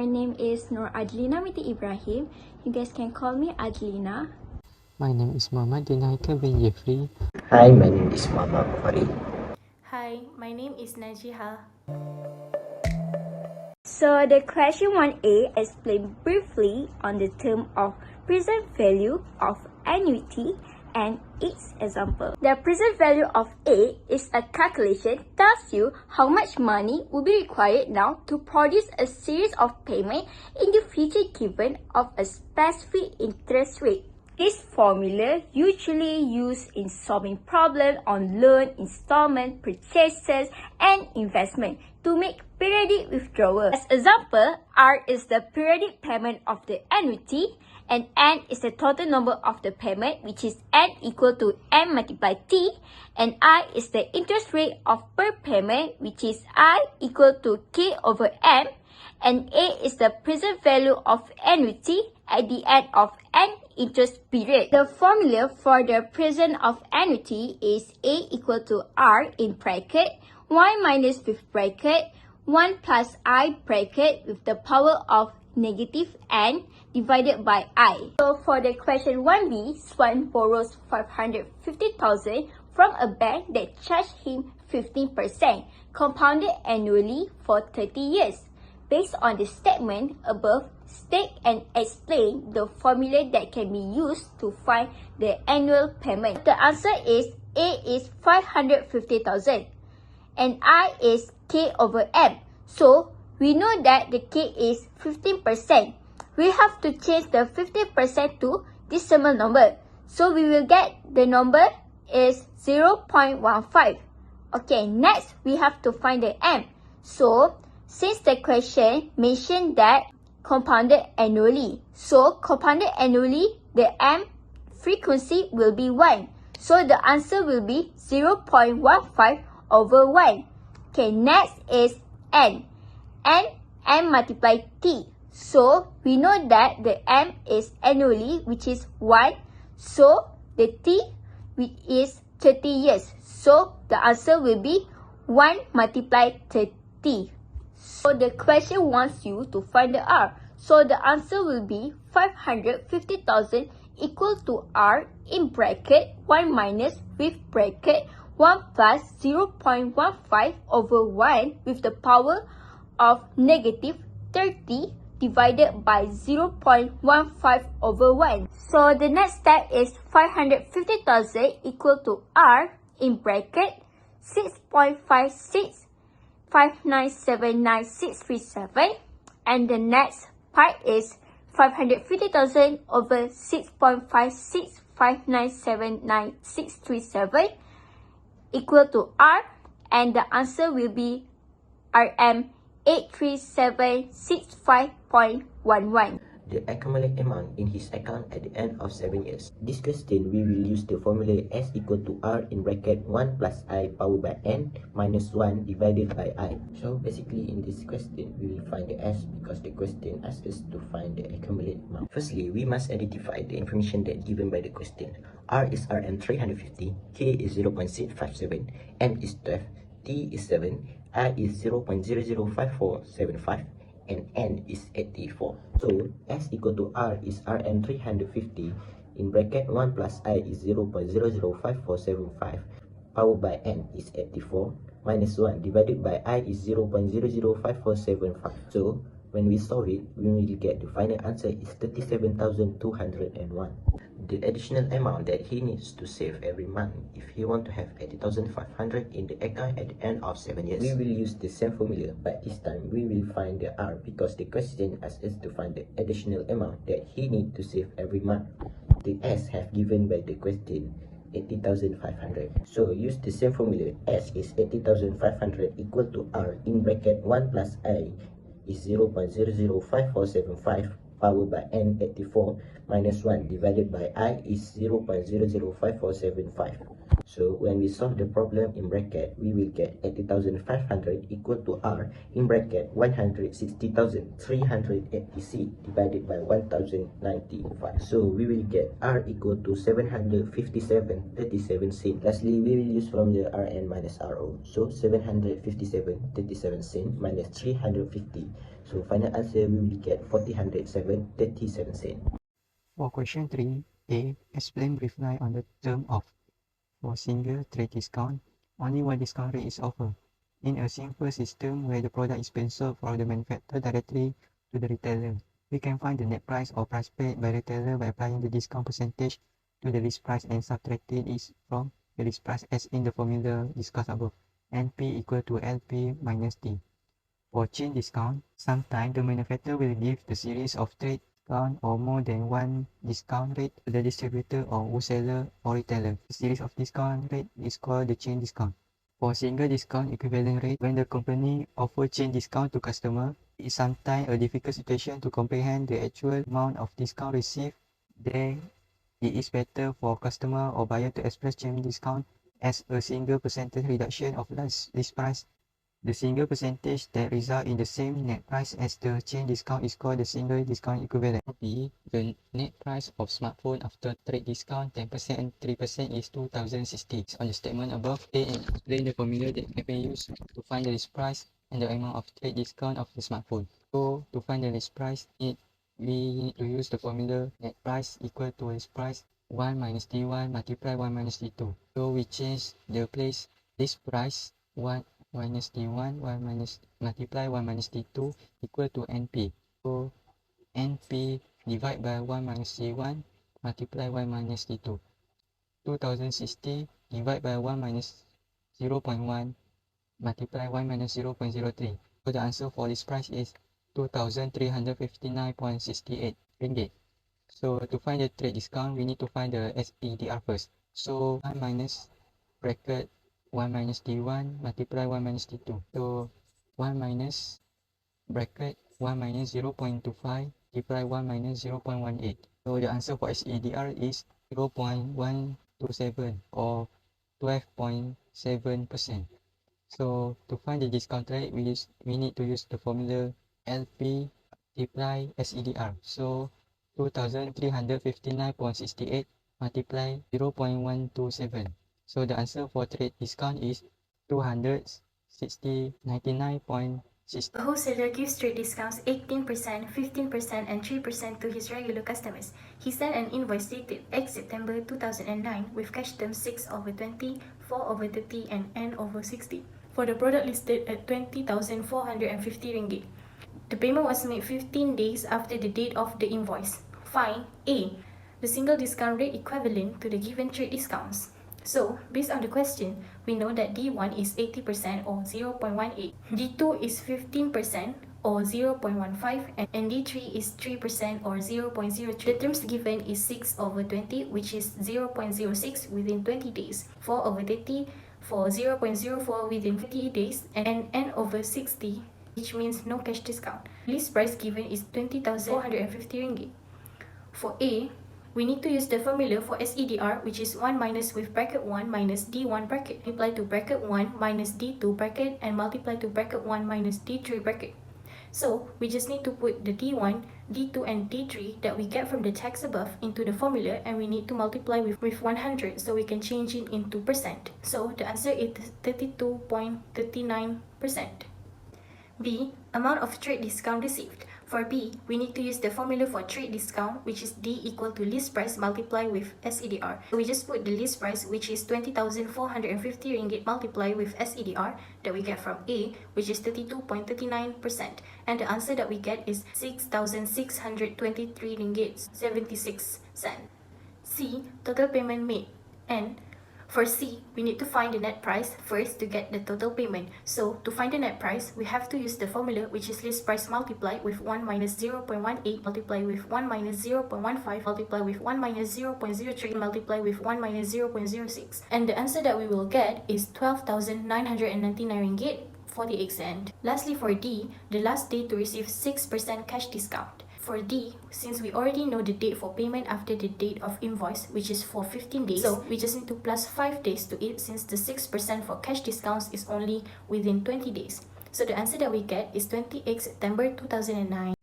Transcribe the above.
my name is Nur Adlina Miti Ibrahim. You guys can call me Adlina. My name is Muhammad Dinaika bin Jeffrey. Hi, my name is Muhammad Farid. Hi, my name is Najiha. So the question 1A explains briefly on the term of present value of annuity and its example. The present value of A is a calculation tells you how much money will be required now to produce a series of payments in the future given of a specific interest rate. This formula usually used in solving problems on loan, installment, purchases, and investment to make periodic withdrawal. As example, R is the periodic payment of the annuity and N is the total number of the payment, which is N equal to M multiplied T, and I is the interest rate of per payment, which is I equal to K over M, and A is the present value of annuity at the end of N interest period. The formula for the present of annuity is A equal to R in bracket, Y minus with bracket, 1 plus I bracket with the power of negative N divided by I. So for the question 1B, Swan borrows 550,000 from a bank that charged him 15% compounded annually for 30 years. Based on the statement above, state and explain the formula that can be used to find the annual payment. The answer is A is 550,000 and I is K over M. So we know that the K is 15%. We have to change the 15% to decimal number. So we will get the number is 0.15. Okay, next we have to find the M. So since the question mentioned that compounded annually, so compounded annually, the M frequency will be 1. So the answer will be 0.15 over 1. Okay, next is N. N multiplied T. So we know that the M is annually, which is 1. So the T, which is 30 years. So the answer will be 1 multiplied 30. So the question wants you to find the R. So the answer will be 550,000 equal to R in bracket 1 minus with bracket 1 plus 0.15 over 1 with the power of negative 30 divided by 0.15 over 1. So the next step is 550,000 equal to R in bracket 6.56 5979637, and the next part is 550,000 over 6.56 5979637 equal to R, and the answer will be RM 83765.11. The accumulated amount in his account at the end of 7 years. This question we will use the formula S equal to R in bracket 1 plus I power by N minus 1 divided by I. So basically in this question we will find the S because the question asks us to find the accumulated amount. Firstly, we must identify the information that given by the question. R is RM 350, K is 0.657, M is 12, T is 7, I is 0.005475, and N is 84. So S equal to R is Rm 350 in bracket 1 plus I is 0.005475 powered by N is 84 minus 1 divided by I is 0.005475. So when we solve it, we will get the final answer is 37,201. The additional amount that he needs to save every month if he want to have 80,500 in the account at the end of 7 years. We will use the same formula, but this time we will find the R because the question asks us to find the additional amount that he needs to save every month. The S have given by the question 80,500. So use the same formula. S is 80,500 equal to R in bracket 1 plus I is 0.005475 powered by N 84 minus 1 divided by I is 0.005475. So when we solve the problem in bracket, we will get 80,500 equal to R in bracket 160,386 divided by 1095. So we will get R equal to 757.37 cents. Lastly, we will use formula Rn minus Ro. So 757.37 cents minus 350. So final answer we will get 407.37 cents. For question 3a, explain briefly on the term of. For single trade discount, only one discount rate is offered. In a simple system where the product is being sold from the manufacturer directly to the retailer, we can find the net price or price paid by retailer by applying the discount percentage to the list price and subtracting it from the list price as in the formula discussed above. NP equal to LP minus D. For chain discount, sometimes the manufacturer will give the series of trade discount or more than one discount rate to the distributor or wholesaler or retailer. The series of discount rate is called the chain discount. For single discount equivalent rate, when the company offers chain discount to customer, it is sometimes a difficult situation to comprehend the actual amount of discount received. Then it is better for customer or buyer to express chain discount as a single percentage reduction of list price. The single percentage that result in the same net price as the chain discount is called the single discount equivalent. B. The net price of smartphone after trade discount 10% and 3% is 2060. On the statement above, A and explain the formula that may be used to find the list price and the amount of trade discount of the smartphone. So to find the list price, we need to use the formula net price equal to list price 1 minus D1 multiply 1 minus D2. So we change the place list price 1 minus D1, 1 minus multiply 1 minus D2 equal to NP. So NP divide by 1 minus D1 multiply 1 minus D2. 2060 divide by 1 minus 0.1 multiply 1 minus 0.03. So the answer for this price is 2,359.68 ringgit. So to find the trade discount, we need to find the SEDR first. So 1 minus bracket 1 minus D1 multiply 1 minus D2. So 1 minus bracket 1 minus 0.25 multiply 1 minus 0.18. So the answer for SEDR is 0.127 or 12.7%. So to find the discount rate, we need to use the formula LP multiply SEDR. So 2,359.68 multiply 0.127. So the answer for trade discount is 299.60. The wholesaler gives trade discounts 18%, 15%, and 3% to his regular customers. He sent an invoice dated X September 2009 with cash terms 6/20, 4/30, and N/60 for the product listed at 20,450 ringgit. The payment was made 15 days after the date of the invoice. Find A. The single discount rate equivalent to the given trade discounts. So, based on the question, we know that D1 is 80% or 0.18, D2 is 15% or 0.15, and D3 is 3% or 0.03. The terms given is 6/20, which is 0.06 within 20 days, 4/30 for 0.04 within 50 days, and N/60, which means no cash discount. List price given is 20,450 ringgit. For A, we need to use the formula for SEDR, which is 1 minus with bracket 1 minus D1 bracket, multiply to bracket 1 minus D2 bracket, and multiply to bracket 1 minus D3 bracket. So, we just need to put the D1, D2, and D3 that we get from the text above into the formula, and we need to multiply with 100 so we can change it into percent. So, the answer is 32.39%. B. Amount of trade discount received. For B, we need to use the formula for trade discount, which is D equal to list price multiplied with SEDR. So we just put the list price, which is 20,450 ringgit multiplied with SEDR that we get from A, which is 32.39%. And the answer that we get is 6,623 ringgit 76 cents. C. Total payment made. And for C, we need to find the net price first to get the total payment. So, to find the net price, we have to use the formula, which is list price multiplied with 1 minus 0.18 multiplied with 1 minus 0.15 multiplied with 1 minus 0.03 multiplied with 1 minus 0.06. And the answer that we will get is 12,999 ringgit 48 cents. Lastly, for D, the last day to receive 6% cash discount. For D, since we already know the date for payment after the date of invoice, which is for 15 days, so we just need to plus 5 days to it since the 6% for cash discounts is only within 20 days. So the answer that we get is 28 September 2009.